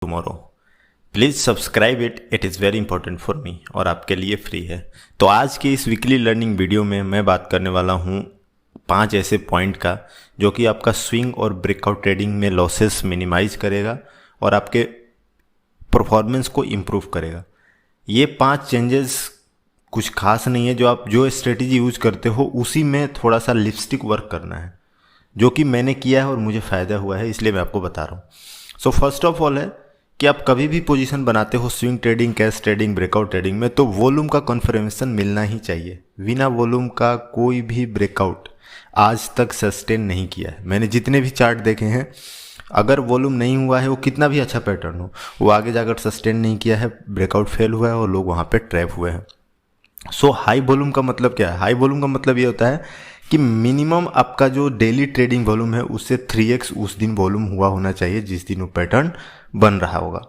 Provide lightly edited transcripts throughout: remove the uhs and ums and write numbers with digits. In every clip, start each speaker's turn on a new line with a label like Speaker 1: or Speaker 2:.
Speaker 1: Tomorrow. Please subscribe it is very important for me और आपके लिए फ्री है। तो आज की इस वीकली लर्निंग वीडियो में मैं बात करने वाला हूँ 5 ऐसे पॉइंट का जो कि आपका स्विंग और ब्रेकआउट ट्रेडिंग में लॉसेस मिनिमाइज करेगा और आपके परफॉर्मेंस को इम्प्रूव करेगा। ये 5 चेंजेस कुछ खास नहीं है, जो आप जो स्ट्रेटेजी यूज करते हो उसी में थोड़ा सा लिपस्टिक वर्क करना है, जो कि मैंने किया है और मुझे फ़ायदा हुआ है, इसलिए मैं आपको बता रहा हूँ। सो फर्स्ट ऑफ ऑल है कि आप कभी भी पोजीशन बनाते हो swing trading, cash trading, breakout trading में, तो वॉल्यूम का कन्फर्मेशन मिलना ही चाहिए। बिना वॉल्यूम का कोई भी ब्रेकआउट आज तक सस्टेन नहीं किया है। मैंने जितने भी चार्ट देखे हैं, अगर वॉल्यूम नहीं हुआ है, वो कितना भी अच्छा पैटर्न हो, वो आगे जाकर सस्टेन नहीं किया है, ब्रेकआउट फेल हुआ है और लोग वहाँ पे ट्रैप हुए हैं। सो हाई वॉल्यूम का मतलब क्या है? हाई वॉल्यूम का मतलब ये होता है कि मिनिमम आपका जो डेली ट्रेडिंग वॉल्यूम है उससे 3x उस दिन वॉल्यूम हुआ होना चाहिए जिस दिन वो पैटर्न बन रहा होगा।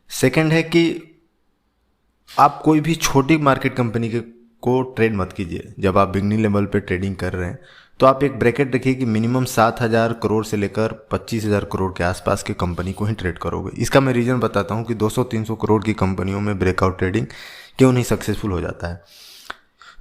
Speaker 1: सेकंड है कि आप कोई भी छोटी मार्केट कंपनी को ट्रेड मत कीजिए। जब आप बिगनिंग लेवल पे ट्रेडिंग कर रहे हैं तो आप एक ब्रैकेट रखिए कि मिनिमम 7,000 करोड़ से लेकर 25,000 करोड़ के आसपास की कंपनी को ही ट्रेड करोगे। इसका मैं रीज़न बताता हूँ कि 200-300 करोड़ की कंपनियों में ब्रेकआउट ट्रेडिंग क्यों नहीं सक्सेसफुल हो जाता है।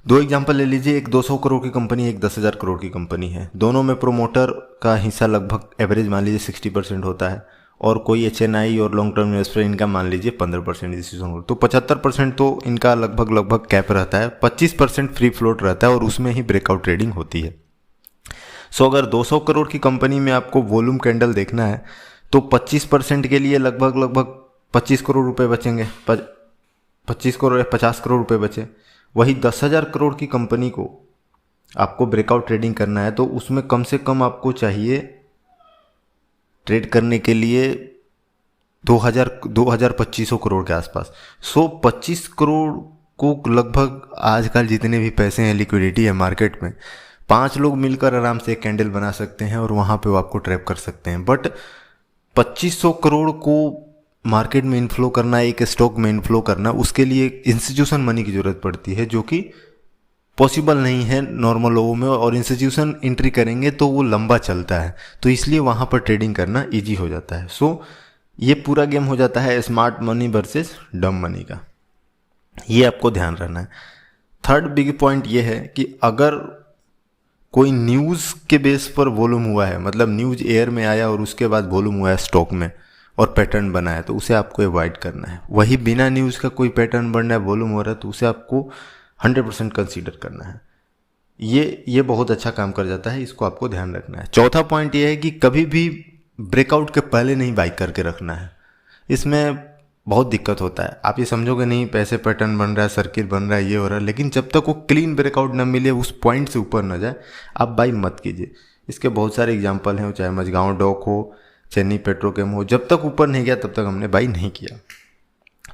Speaker 1: 2 एग्जांपल ले लीजिए, एक 200 करोड़ की कंपनी, एक 10,000 करोड़ की कंपनी है। दोनों में प्रोमोटर का हिस्सा लगभग एवरेज मान लीजिए 60% होता है और कोई HNI और लॉन्ग टर्म इन्वेस्टर इनका मान लीजिए 15% डिसीजन हो, तो 75% तो इनका लगभग कैप रहता है, 25% फ्री फ्लोट रहता है और उसमें ही ब्रेकआउट ट्रेडिंग होती है। सो अगर 200 करोड़ की कंपनी में आपको वॉल्यूम कैंडल देखना है तो 25% के लिए लगभग 25 करोड़ रुपए बचेंगे, 25 करोड़ या 50 करोड़ रुपए बचे। वही 10,000 करोड़ की कंपनी को आपको ब्रेकआउट ट्रेडिंग करना है तो उसमें कम से कम आपको चाहिए ट्रेड करने के लिए 2,000-2,500 करोड़ के आसपास। सो 25 करोड़ को लगभग आजकल जितने भी पैसे हैं, लिक्विडिटी है मार्केट में, 5 लोग मिलकर आराम से एक कैंडल बना सकते हैं और वहाँ पे वो आपको ट्रैप कर सकते हैं। बट 2500 करोड़ को मार्केट में इनफ्लो करना, एक स्टॉक में इनफ्लो करना, उसके लिए इंस्टीट्यूशन मनी की ज़रूरत पड़ती है, जो कि पॉसिबल नहीं है नॉर्मल लोगों में, और इंस्टीट्यूशन एंट्री करेंगे तो वो लंबा चलता है, तो इसलिए वहाँ पर ट्रेडिंग करना ईजी हो जाता है। सो ये पूरा गेम हो जाता है स्मार्ट मनी वर्सेस डम मनी का, ये आपको ध्यान रखना है। थर्ड बिग पॉइंट ये है कि अगर कोई न्यूज़ के बेस पर वॉल्यूम हुआ है, मतलब न्यूज़ एयर में आया और उसके बाद वॉल्यूम हुआ है स्टॉक में और पैटर्न बना है, तो उसे आपको अवॉइड करना है। वही बिना न्यूज़ का कोई पैटर्न बन रहा है, वॉल्यूम हो रहा है, तो उसे आपको 100% कंसीडर करना है। ये बहुत अच्छा काम कर जाता है, इसको आपको ध्यान रखना है। चौथा पॉइंट ये है कि कभी भी ब्रेकआउट के पहले नहीं बाई करके रखना है। इसमें बहुत दिक्कत होता है। आप ये समझोगे नहीं पैसे पैटर्न बन रहा है, सर्किल बन रहा है, ये हो रहा है, लेकिन जब तक वो क्लीन ब्रेकआउट ना मिले, उस पॉइंट से ऊपर ना जाए, आप बाई मत कीजिए। इसके बहुत सारे एग्जांपल हैं, चाहे मझगांव डॉक हो, चेन्नई पेट्रोकेम हो, जब तक ऊपर नहीं गया तब तक हमने बाई नहीं किया।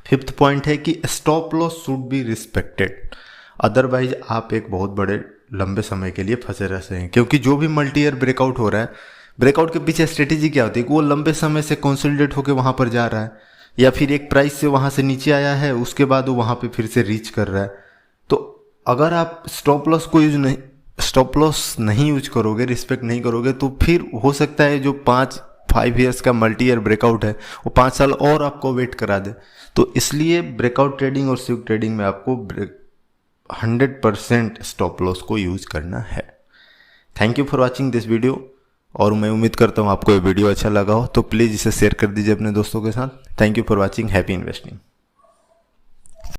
Speaker 1: फिफ्थ पॉइंट है कि stop loss should be respected, otherwise आप एक बहुत बड़े लंबे समय के लिए फंसे रह सकते हैं। क्योंकि जो भी मल्टी ईयर ब्रेकआउट हो रहा है, ब्रेकआउट के पीछे स्ट्रेटेजी क्या होती है कि वो लंबे समय से कंसोलिडेट होकर वहाँ पर जा रहा है, या फिर एक प्राइस से वहाँ से नीचे आया है, उसके बाद वो वहाँ पे फिर से रीच कर रहा है। तो अगर आप स्टॉप लॉस नहीं यूज करोगे, रिस्पेक्ट नहीं करोगे, तो फिर हो सकता है जो 5 ईयर्स का मल्टी ईयर ब्रेकआउट है वो 5 साल और आपको वेट करा दे। तो इसलिए ब्रेकआउट ट्रेडिंग और स्विंग ट्रेडिंग में आपको 100% स्टॉप लॉस को यूज करना है। Thank you for watching this video, और मैं उम्मीद करता हूँ आपको ये वीडियो अच्छा लगा हो, तो प्लीज़ इसे शेयर कर दीजिए अपने दोस्तों के साथ। Thank you for watching, happy investing.